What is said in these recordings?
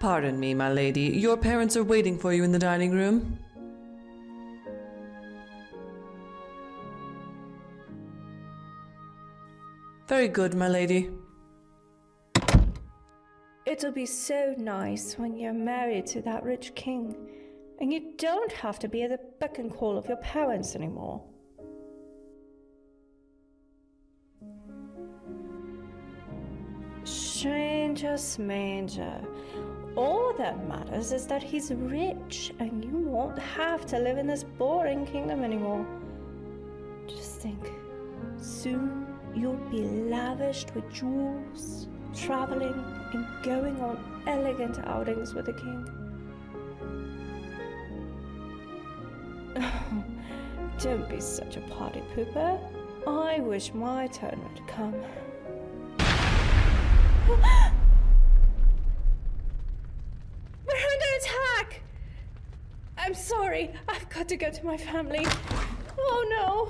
Pardon me, my lady. Your parents are waiting for you in the dining room. Very good, my lady. It'll be so nice when you're married to that rich king, and you don't have to be at the beck and call of your parents anymore. Stranger smanger. All that matters is that he's rich, and you won't have to live in this boring kingdom anymore. Just think, soon you'll be lavished with jewels, traveling and going on elegant outings with the king. Oh, don't be such a party pooper. I wish my turn would come. We're under attack! I'm sorry, I've got to go to my family. Oh no!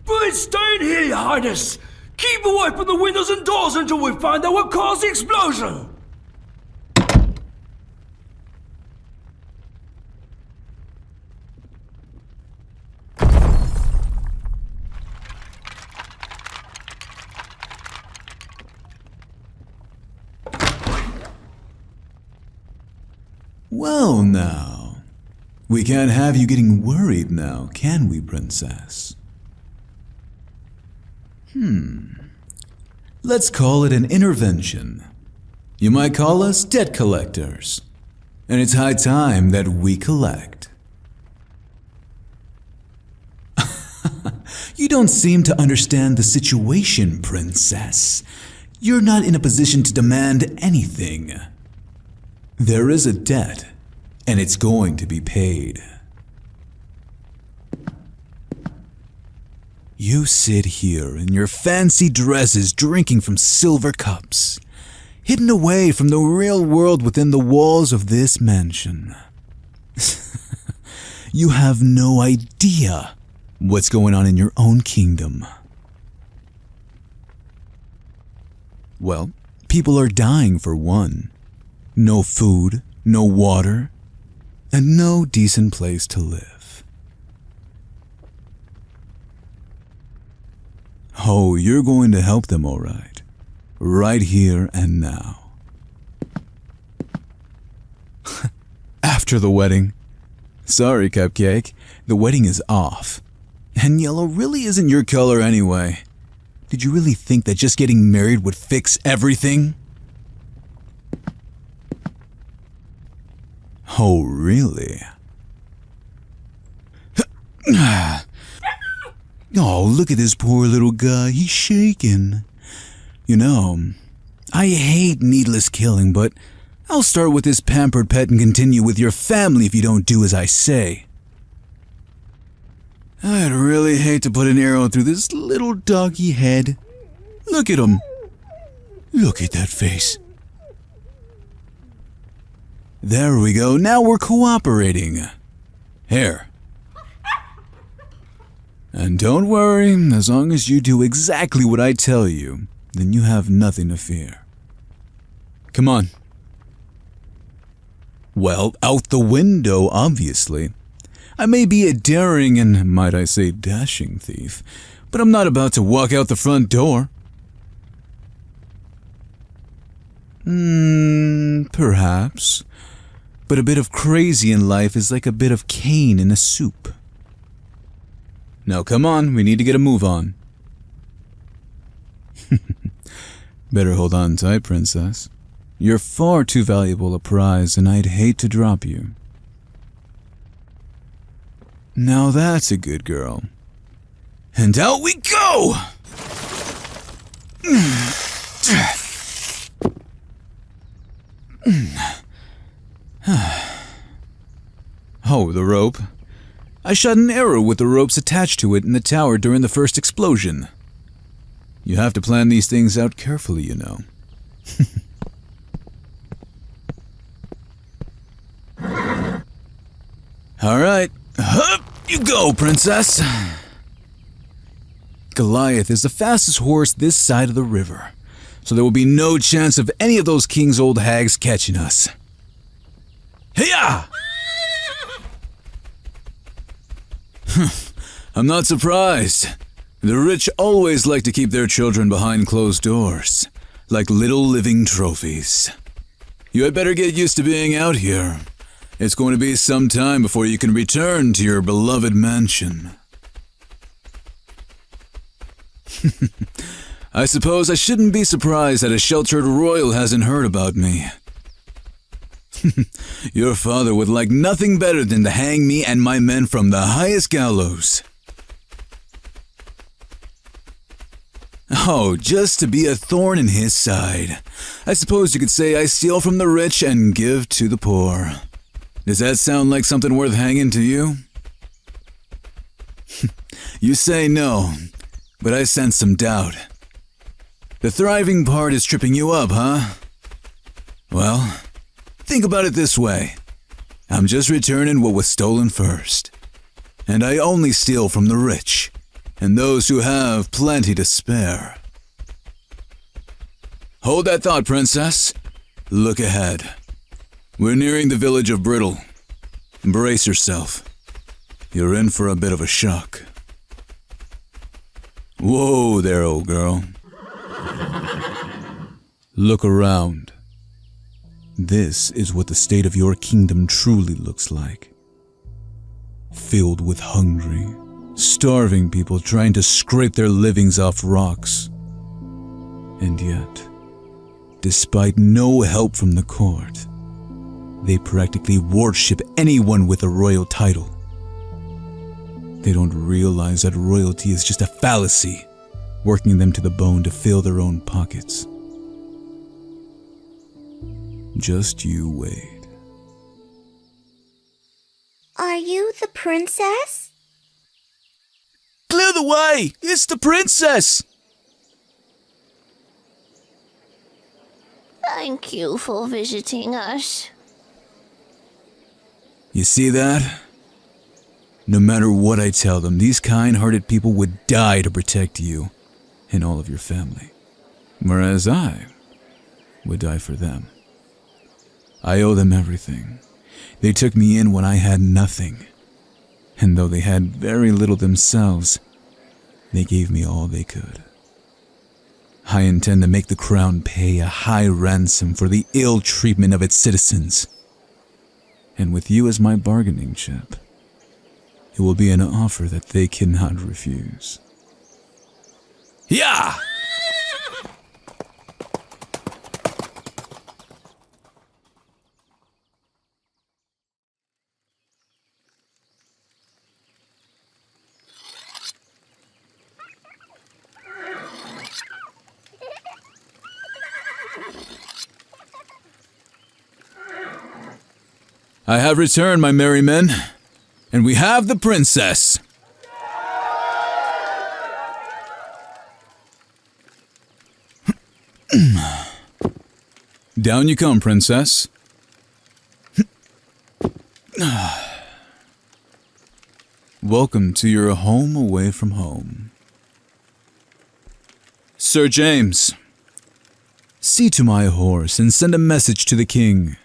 Please stay in here, Your Highness! Keep away from the windows and doors until we find out what caused the explosion! Well now, we can't have you getting worried now, can we, Princess? Let's call it an intervention. You might call us debt collectors. And it's high time that we collect. You don't seem to understand the situation, Princess. You're not in a position to demand anything. There is a debt, and it's going to be paid. You sit here in your fancy dresses drinking from silver cups, hidden away from the real world within the walls of this mansion. You have no idea what's going on in your own kingdom. Well, people are dying for one. No food, no water, and no decent place to live. Oh, you're going to help them, all right. Right here and now. After the wedding. Sorry, Cupcake. The wedding is off. And yellow really isn't your color anyway. Did you really think that just getting married would fix everything? Oh, really? Oh, look at this poor little guy. He's shaking. You know, I hate needless killing, but I'll start with this pampered pet and continue with your family if you don't do as I say. I'd really hate to put an arrow through this little doggy head. Look at him. Look at that face. There we go. Now we're cooperating. Here. And don't worry, as long as you do exactly what I tell you, then you have nothing to fear. Come on. Well, out the window, obviously. I may be a daring and, might I say, dashing thief, but I'm not about to walk out the front door. Perhaps. But a bit of crazy in life is like a bit of cane in a soup. Now come on, we need to get a move on. Better hold on tight, Princess. You're far too valuable a prize, and I'd hate to drop you. Now that's a good girl. And out we go! Oh, the rope. I shot an arrow with the ropes attached to it in the tower during the first explosion. You have to plan these things out carefully, you know. All right, up you go, Princess. Goliath is the fastest horse this side of the river, so there will be no chance of any of those king's old hags catching us. Hiya! I'm not surprised. The rich always like to keep their children behind closed doors, like little living trophies. You had better get used to being out here. It's going to be some time before you can return to your beloved mansion. I suppose I shouldn't be surprised that a sheltered royal hasn't heard about me. Your father would like nothing better than to hang me and my men from the highest gallows. Oh, just to be a thorn in his side. I suppose you could say I steal from the rich and give to the poor. Does that sound like something worth hanging to you? You say no, but I sense some doubt. The thriving part is tripping you up, huh? Well, think about it this way. I'm just returning what was stolen first. And I only steal from the rich, and those who have plenty to spare. Hold that thought, princess. Look ahead. We're nearing the village of Brittle. Brace yourself. You're in for a bit of a shock. Whoa there, old girl. Look around. This is what the state of your kingdom truly looks like. Filled with hungry, starving people trying to scrape their livings off rocks. And yet, despite no help from the court, they practically worship anyone with a royal title. They don't realize that royalty is just a fallacy, working them to the bone to fill their own pockets. Just you wait. Are you the princess? Clear the way! It's the princess! Thank you for visiting us. You see that? No matter what I tell them, these kind-hearted people would die to protect you and all of your family. Whereas I would die for them. I owe them everything. They took me in when I had nothing. And though they had very little themselves, they gave me all they could. I intend to make the crown pay a high ransom for the ill treatment of its citizens. And with you as my bargaining chip, it will be an offer that they cannot refuse. Yeah! I have returned, my merry men, and we have the princess. Down you come, princess. Welcome to your home away from home. Sir James, see to my horse and send a message to the king.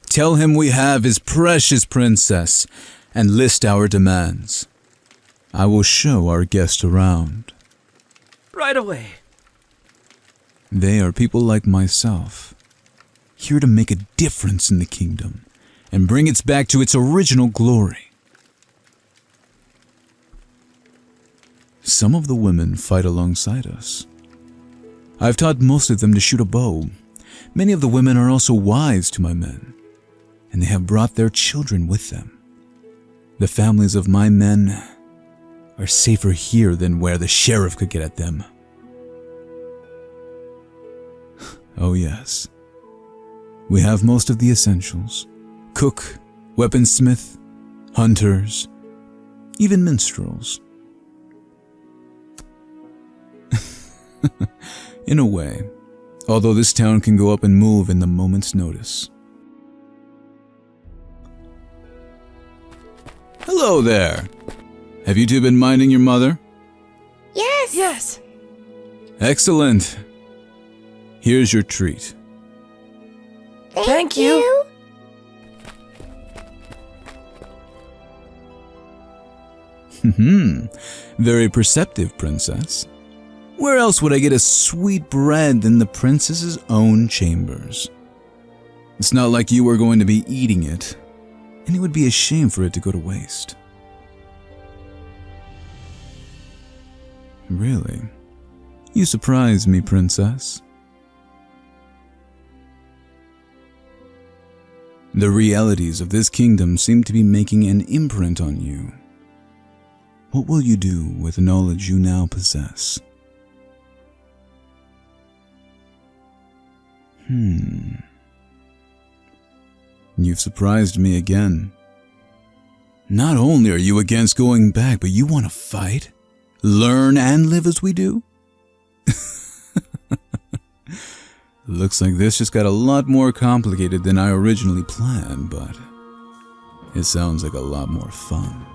Tell him we have his precious princess and list our demands. I will show our guest around. Right away. They are people like myself, here to make a difference in the kingdom and bring it back to its original glory. Some of the women fight alongside us. I've taught most of them to shoot a bow. Many of the women are also wives to my men, and they have brought their children with them. The families of my men are safer here than where the sheriff could get at them. Oh yes, we have most of the essentials. Cook, weaponsmith, hunters, even minstrels. In a way, although this town can go up and move in the moment's notice. Hello there. Have you two been minding your mother? Yes, Yes. Excellent. Here's your treat. Thank you. Very perceptive, princess. Where else would I get a sweet bread than the princess's own chambers? It's not like you were going to be eating it, and it would be a shame for it to go to waste. Really? You surprise me, princess. The realities of this kingdom seem to be making an imprint on you. What will you do with the knowledge you now possess? You've surprised me again. Not only are you against going back, but you want to fight, learn, and live as we do? Looks like this just got a lot more complicated than I originally planned, but it sounds like a lot more fun.